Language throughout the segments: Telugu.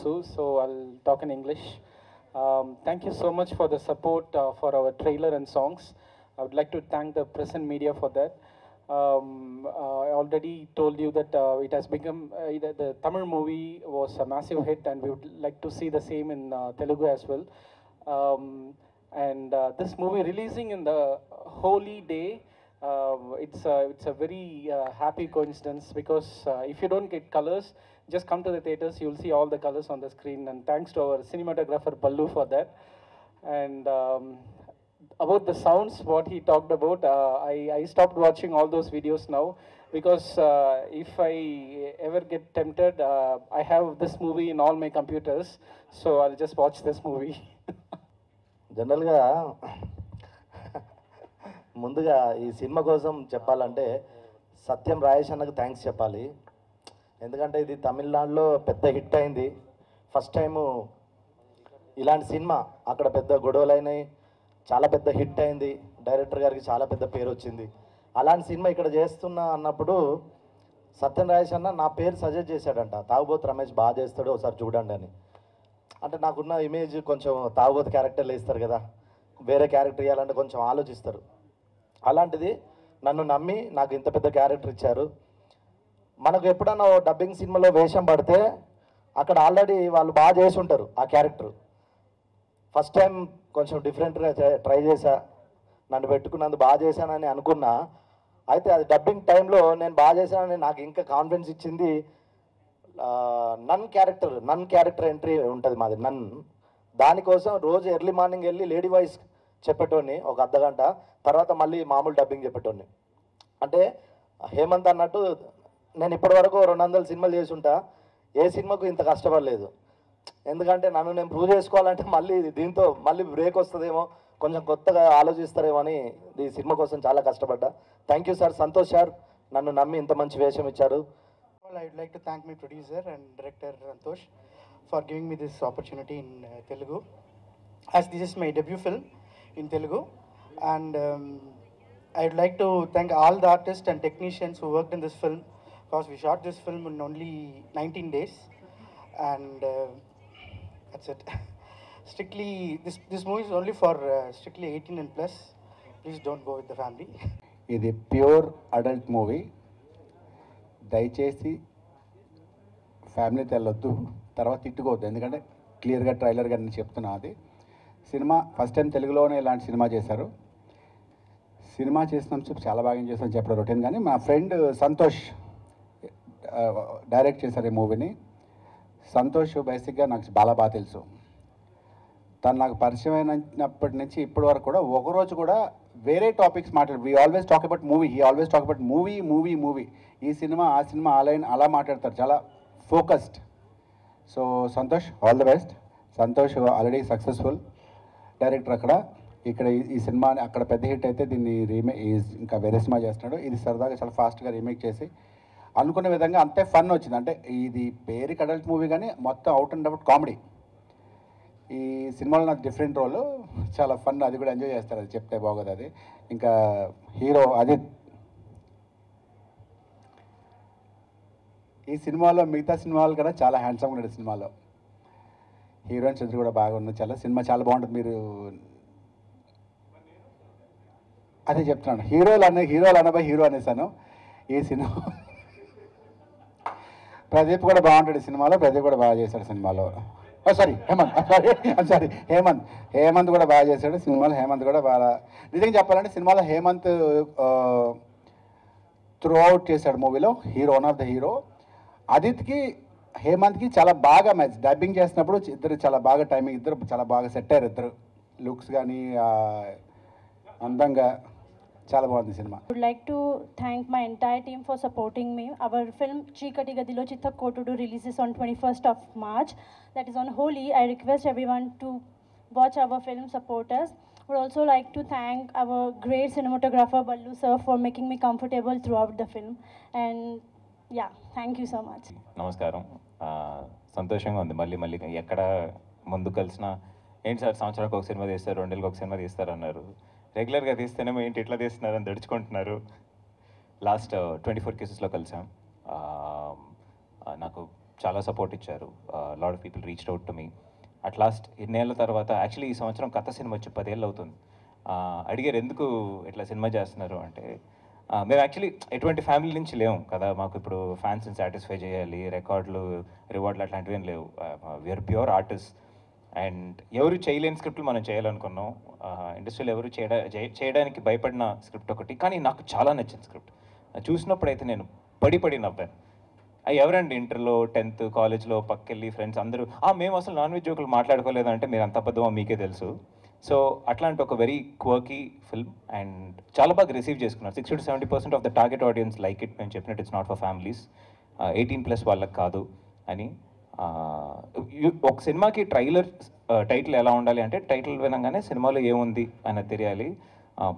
Su, so I'll talk in English. Thank you so much for the support for our trailer and songs. I would like to thank the press and media for that. I already told you that it has become, the Tamil movie was a massive hit, and we would like to see the same in Telugu as well. Um, and this movie releasing in the holy day, it's a very happy coincidence, because if you don't get colors, just come to the theaters, you'll see all the colors on the screen. And thanks to our cinematographer Ballu for that. And about the sounds, what he talked about, I stopped watching all those videos now, because if I ever get tempted, I have this movie in all my computers, so I'll just watch this movie. జనరల్గా ముందుగా ఈ సినిమా కోసం చెప్పాలంటే సత్యం రాజేష్ అన్నకు థ్యాంక్స్ చెప్పాలి. ఎందుకంటే ఇది తమిళనాడులో పెద్ద హిట్ అయింది. ఫస్ట్ టైము ఇలాంటి సినిమా అక్కడ పెద్ద గొడవలైనాయి, చాలా పెద్ద హిట్ అయింది, డైరెక్టర్ గారికి చాలా పెద్ద పేరు వచ్చింది. అలాంటి సినిమా ఇక్కడ చేస్తున్నా అన్నప్పుడు సత్యం రాజేష్ అన్న నా పేరు సజెస్ట్ చేశాడంట, తాగుబోతు రమేష్ బాగా చేస్తాడు, ఒకసారి చూడండి అని. అంటే నాకున్న ఇమేజ్ కొంచెం తాగుబోతు క్యారెక్టర్లు ఇస్తారు కదా, వేరే క్యారెక్టర్ ఇవ్వాలంటే కొంచెం ఆలోచిస్తారు. అలాంటిది నన్ను నమ్మి నాకు ఇంత పెద్ద క్యారెక్టర్ ఇచ్చారు. మనకు ఎప్పుడన్నా డబ్బింగ్ సినిమాలో వేషం పడితే అక్కడ ఆల్రెడీ వాళ్ళు బాగా చేసి ఉంటారు ఆ క్యారెక్టర్. ఫస్ట్ టైం కొంచెం డిఫరెంట్గా ట్రై చేశా, నన్ను పెట్టుకున్నందుకు బాగా చేశానని అనుకున్నా. అయితే అది డబ్బింగ్ టైంలో నేను బాగా చేశానని నాకు ఇంకా కాన్ఫిడెన్స్ ఇచ్చింది నన్ క్యారెక్టర్ ఎంట్రీ ఉంటుంది మాది నన్. దానికోసం రోజు ఎర్లీ మార్నింగ్ వెళ్ళి లేడీ వాయిస్ చెప్పేటోడిని ఒక అర్ధగంట, తర్వాత మళ్ళీ మామూలు డబ్బింగ్ చెప్పేటోడిని. అంటే హేమంత్ అన్నట్టు నేను ఇప్పటివరకు 200 సినిమాలు చేసి ఉంటా, ఏ సినిమాకు ఇంత కష్టపడలేదు. ఎందుకంటే నన్ను నేను ప్రూవ్ చేసుకోవాలంటే మళ్ళీ దీంతో మళ్ళీ బ్రేక్ వస్తుందేమో, కొంచెం కొత్తగా ఆలోచిస్తారేమో అని ఈ సినిమా కోసం చాలా కష్టపడ్డా. Thank you sir, Santosh sir, నన్ను నమ్మి ఇంత మంచి వేషం ఇచ్చారు. I would like to thank my producer and director Santosh for giving me this opportunity in Telugu, as this is my debut film in Telugu. And I would like to thank all the artists and technicians who worked in this film, because we shot this film in only 19 days, and that's it. Strictly, this movie is only for strictly 18 and plus. Please don't go with the family. ఇది ప్యూర్ అడల్ట్ మూవీ, దయచేసి ఫ్యామిలీతో వెళ్ళొద్దు, తర్వాత తిట్టుకోవద్దు. ఎందుకంటే క్లియర్గా ట్రైలర్గా నేను చెప్తున్నా. అది సినిమా ఫస్ట్ టైం తెలుగులోనే ఇలాంటి సినిమా చేశారు. సినిమా చేసినందుకు చాలా బాగా చేస్తాను చెప్పడం రొటీన్. కానీ మా ఫ్రెండ్ సంతోష్ డైరెక్ట్ చేశారు ఈ మూవీని. సంతోష్ బేసిక్గా నాకు బాగా తెలుసు. తను నాకు పరిచయం అయినప్పటి నుంచి ఇప్పటి వరకు కూడా ఒకరోజు కూడా వేరే టాపిక్స్ మాట్లాడు. We always talk about movie, he always talk about movie, ఈ సినిమా ఆ సినిమా ఆ లైన్ అలా మాట్లాడతారు, చాలా focused. So Santosh, all the best. Santosh already successful director అక్కడ. ఇక్కడ ఈ సినిమా అక్కడ పెద్ద హిట్ అయితే దీన్ని ఇంకా వేరే సినిమా చేస్తున్నాడు. ఇది సరదాగా చాలా ఫాస్ట్గా రీమేక్ చేసి అనుకున్న విధంగా అంతే ఫన్ వచ్చింది. అంటే ఇది పేరుకి అడల్ట్ మూవీ కానీ మొత్తం అవుట్ అండ్ అవుట్ కామెడీ. ఈ సినిమాలో నాకు డిఫరెంట్ రోల్, చాలా ఫన్, అది కూడా ఎంజాయ్ చేస్తారు. అది చెప్తే బాగోదు. అది ఇంకా హీరో అజిత్. ఈ సినిమాలో మిగతా సినిమాల కన్నా చాలా హ్యాండ్సమ్గా ఉన్నాడు సినిమాలో. హీరోయిన్స్ ఇద్దరు కూడా బాగా ఉన్నాయి. సినిమా చాలా బాగుంటుంది. మీరు అదే చెప్తున్నాను, హీరోలు అనబోయి హీరో అనేసాను. ఈ సినిమా ప్రదీప్ కూడా బాగుంటాడు సినిమాలో, ప్రదీప్ కూడా బాగా చేశాడు సినిమాలో. సారీ హేమంత్ కూడా బాగా చేశాడు సినిమాలో. హేమంత్ కూడా బాగా, నిజంగా చెప్పాలంటే సినిమాలో హేమంత్ త్రూ అవుట్ చేశాడు మూవీలో. One of the hero. అదిత్కి హేమంత్కి చాలా బాగా మ్యాచ్. డబ్బింగ్ చేసినప్పుడు ఇద్దరు చాలా బాగా టైమింగ్, ఇద్దరు చాలా బాగా సెట్ అయ్యారు. ఇద్దరు లుక్స్ కానీ అందంగా చాలా బాగుంది cinema. I would like to thank my entire team for supporting me. Our film Chikati Gadilo Chitta Kotudu releases on 21st of March. That is on Holi. I request everyone to watch our film, support us. I would also like to thank our great cinematographer Ballu sir for making me comfortable throughout the film. And yeah, thank you so much. నమస్కారం. సంతోషంగా ఉంది. మళ్ళీ ఎక్కడ ముందు కలిసినా ఏంటి సార్ సంవత్సరానికి ఒక సినిమా తీస్తారు, 2 నెలలకు ఒక సినిమా తీస్తారు అన్నారు. రెగ్యులర్గా తీస్తేనేమో ఏంటి ఇట్లా తీస్తున్నారని దడుచుకుంటున్నారు. లాస్ట్ 24 కేసెస్లో కలిసాం. నాకు చాలా సపోర్ట్ ఇచ్చారు. Lot of people reached out to me. At last ఎన్నేళ్ళ తర్వాత, యాక్చువల్లీ ఈ సంవత్సరం కథ సినిమా వచ్చి 10 ఏళ్ళు అవుతుంది. అడిగారు ఎందుకు ఇట్లా సినిమా చేస్తున్నారు అంటే, మేము యాక్చువల్లీ ఎటువంటి ఫ్యామిలీ నుంచి లేవు కదా, మాకు ఇప్పుడు ఫ్యాన్స్ని సాటిస్ఫై చేయాలి, రికార్డులు రివార్డులు అట్లాంటివి ఏం లేవు. We are pure artist. అండ్ ఎవరు చేయలేని స్క్రిప్ట్లు మనం చేయాలనుకున్నాం. ఇండస్ట్రీలో ఎవరు చేయడానికి భయపడిన స్క్రిప్ట్ ఒకటి, కానీ నాకు చాలా నచ్చిన స్క్రిప్ట్. చూసినప్పుడైతే నేను పడి నవ్వాను. ఎవరండి ఇంటర్లో 10th కాలేజ్లో పక్కెళ్ళి ఫ్రెండ్స్ అందరూ మేము అసలు నాన్ వెజ్ జోకులు మాట్లాడుకోలేదంటే మీరు అంత అబద్ధమో మీకే తెలుసు. సో అట్లాంటి ఒక వెరీ క్వర్కీ ఫిల్మ్ అండ్ చాలా బాగా రిసీవ్ చేసుకున్నారు. 60-70% of the target audience like it. మేము చెప్పినట్టు ఇట్స్ నాట్ ఫర్ ఫ్యామిలీస్, 18+ వాళ్ళకి కాదు అని. ఒక సినిమాకి ట్రైలర్ టైటిల్ ఎలా ఉండాలి అంటే, టైటిల్ వినగానే సినిమాలో ఏముంది అన్నది తెలియాలి.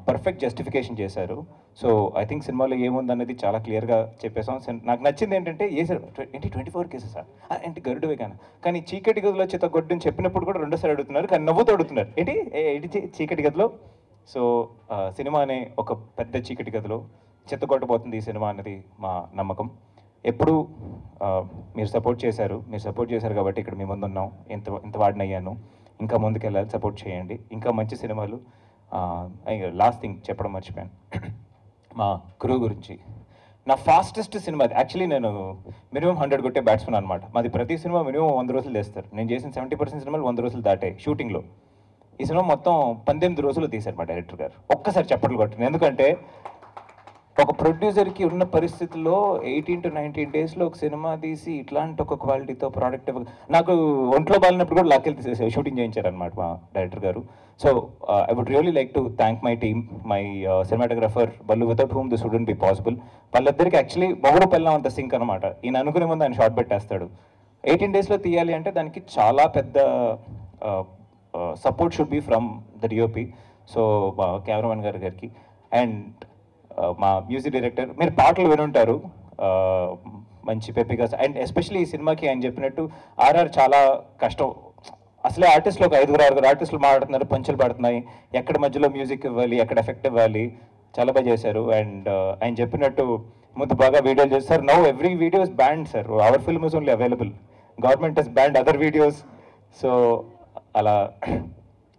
పర్ఫెక్ట్ జస్టిఫికేషన్ చేశారు. సో ఐ థింక్ సినిమాలో ఏముంది అన్నది చాలా క్లియర్గా చెప్పేసాం. నాకు నచ్చింది ఏంటంటే, సార్ 24 కేసెస్ సార్ ఏంటి గరుడువే కానీ చీకటి గదిలో చిత్తగొడ్డని చెప్పినప్పుడు కూడా రెండోసారి అడుగుతున్నారు, కానీ నవ్వుతూ అడుగుతున్నారు ఏంటి చీకటి గదిలో. సో సినిమా అనే ఒక పెద్ద చీకటి గదిలో చిత్తగొట్టబోతుంది ఈ సినిమా అన్నది మా నమ్మకం. ఎప్పుడు మీరు సపోర్ట్ చేశారు కాబట్టి ఇక్కడ మీ ముందు ఉన్నాం. ఇంత వాడినయ్యాను. ఇంకా ముందుకెళ్ళాలి, సపోర్ట్ చేయండి. ఇంకా మంచి సినిమాలు. లాస్ట్ థింగ్ చెప్పడం మర్చిపోయాను, మా క్రూ గురించి. నా ఫాస్టెస్ట్ సినిమా యాక్చువల్లీ నేను మినిమం 100 కొట్టే బ్యాట్స్మెన్ అనమాట. మాది ప్రతి సినిమా మినిమం 100 రోజులు చేస్తారు. నేను చేసిన 70% సినిమాలు 100 రోజులు దాటాయి షూటింగ్లో. ఈ సినిమా మొత్తం 18 రోజులు తీశారు మా డైరెక్టర్ గారు. ఒక్కసారి చప్పట్లు కొట్టింది. ఎందుకంటే ఒక ప్రొడ్యూసర్కి ఉన్న పరిస్థితుల్లో 18 to 19 డేస్లో ఒక సినిమా తీసి ఇట్లాంటి ఒక క్వాలిటీతో ప్రోడక్ట్ నాకు ఒంట్లో బాలినప్పుడు కూడా లాక్కెళ్ళి తీసేసి షూటింగ్ చేయించారనమాట మా డైరెక్టర్ గారు. So I would really like to thank my team, my cinematographer Ballu, without whom this wouldn't be possible. వాళ్ళిద్దరికి యాక్చువల్లీ మొగుడు పెళ్ళం అంత సింక్ అనమాట. ఈయన అనుకునే ముందు ఆయన షార్ట్ పెట్టేస్తాడు. 18 డేస్లో తీయాలి అంటే దానికి చాలా పెద్ద support should be from the DOP. So మా కెమెరామెన్ గారికి అండ్ మా మ్యూజిక్ డైరెక్టర్. మీరు పాటలు వినుంటారు మంచి పెప్పిగా. అండ్ ఎస్పెషల్లీ ఈ సినిమాకి ఆయన చెప్పినట్టు ఆర్ఆర్ చాలా కష్టం. అసలే ఆర్టిస్టులు ఒక 5-6 ఆర్టిస్టులు మాట్లాడుతున్నారు, పంచులు పడుతున్నాయి, ఎక్కడ మధ్యలో మ్యూజిక్ ఇవ్వాలి, ఎక్కడ ఎఫెక్ట్ ఇవ్వాలి, చాలా బాగా చేశారు. అండ్ ఆయన చెప్పినట్టు ముందు బాగా వీడియోలు చేస్తారు. Now every video is band sir. Hour film is only available. Government is band other videos. So అలా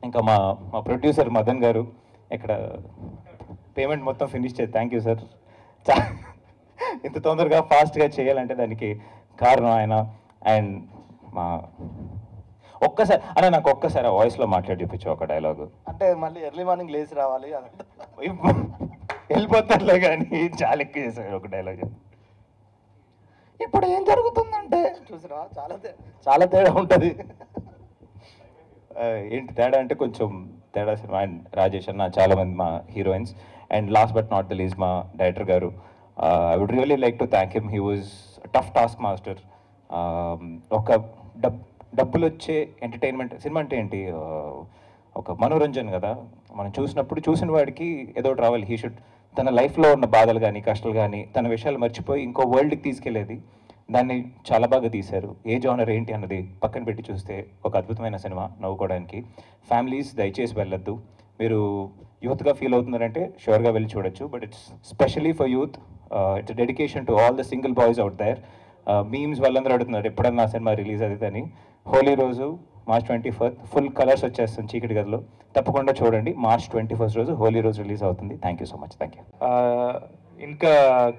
ఇంకా మా ప్రొడ్యూసర్ మదన్ గారు ఇక్కడ పేమెంట్ మొత్తం ఫినిష్ చేసి థ్యాంక్ యూ సార్. ఇంత తొందరగా ఫాస్ట్గా చేయాలంటే దానికి కారణం ఆయన. అండ్ మా నాకు ఒక్కసారి ఆ వాయిస్లో మాట్లాడి చూపించు ఒక డైలాగు. అంటే మళ్ళీ ఎర్లీ మార్నింగ్ లేచి రావాలి వెళ్ళిపోతారులే కానీ చాలా ఎక్కువ చేశారు ఒక డైలాగ్. ఇప్పుడు ఏం జరుగుతుందంటే చూసినా చాలా తేడా ఉంటుంది. ఏంటి తేడా అంటే కొంచెం తేడా సినిమా. అండ్ రాజేష్ అన్న, చాలామంది మా heroines. And last but not the least మా డైరెక్టర్ గారు. I would really like to thank him. He was tough task master. ఒక డబ్బులు వచ్చే ఎంటర్టైన్మెంట్ సినిమా అంటే ఏంటి, ఒక మనోరంజన్ కదా. మనం చూసినప్పుడు చూసిన వాడికి ఏదో ఒకటి రావాలి. హీ షుడ్ తన లైఫ్లో ఉన్న బాధలు కానీ కష్టాలు కానీ తన విషయాలు మర్చిపోయి ఇంకో వరల్డ్కి తీసుకెళ్ళేది. దాన్ని చాలా బాగా తీశారు. ఏ జానర్ ఏంటి అన్నది పక్కన పెట్టి చూస్తే ఒక అద్భుతమైన సినిమా నవ్వుకోవడానికి. ఫ్యామిలీస్ దయచేసి వెళ్ళొద్దు. మీరు యూత్గా ఫీల్ అవుతున్నారంటే షూర్గా వెళ్ళి చూడొచ్చు. But it's specially for youth. It's dedication to all the single boys out there. Memes వాళ్ళందరూ అడుగుతున్నారు ఎప్పుడన్నా సినిమా రిలీజ్ అవుతుందని. హోలీ రోజు March 21st ఫుల్ కలర్స్ వచ్చేస్తుంది చీకటి గదిలో. తప్పకుండా చూడండి. March 21st రోజు హోలీ రోజు రిలీజ్ అవుతుంది. Thank you so much. Thank you. ఇంకా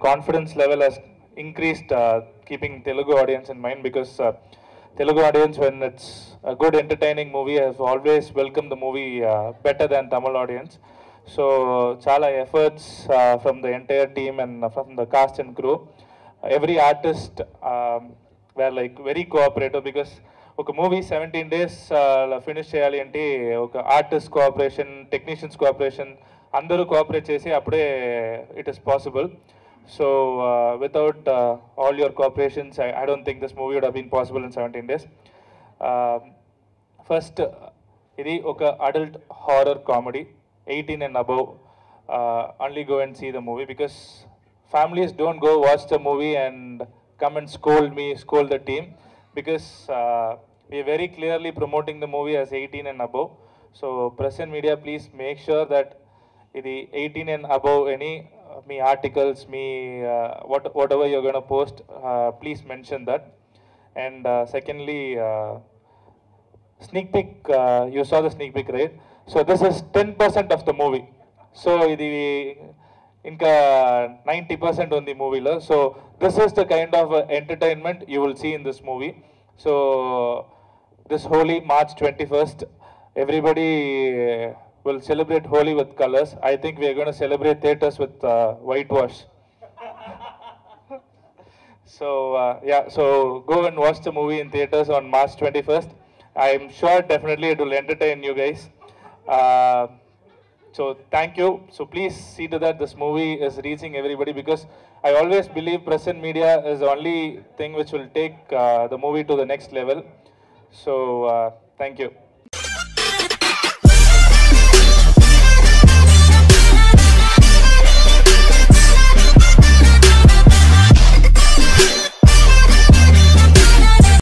confidence level has increased, keeping Telugu audience in mind, because Telugu audience, when it's a good entertaining movie, has always welcomed the movie better than Tamil audience. So chala efforts from the entire team and from the cast and crew. Every artist were like very cooperative, because ఒక మూవీ 17 days ఫినిష్ చేయాలి అంటే ఒక ఆర్టిస్ట్ కోఆపరేషన్, టెక్నీషియన్స్ కోఆపరేషన్, అందరూ కోఆపరేట్ చేసి అప్పుడే it is possible. So without all your cooperations I don't think this movie would have been possible in 17 days. First ఇది ఒక adult horror comedy, 18 and above only go and see the movie, because families don't go watch the movie and come and scold me, scold the team, because we are very clearly promoting the movie as 18 and above. So press and media, please make sure that ఇది 18 and above any me articles, me whatever you're going to post, please mention that. And secondly, sneak peek, you saw the sneak peek, right? So this is 10% of the movie. So idi inka 90% on the movie lo. So this is the kind of entertainment you will see in this movie. So this Holi, March 21st, everybody will celebrate Holi with colors. I think we are going to celebrate theaters with whitewash. So yeah, so go and watch the movie in theaters on March 21st. I'm sure definitely it will entertain you guys. So thank you. So please see to that this movie is reaching everybody, because I always believe press and media is the only thing which will take the movie to the next level. So thank you.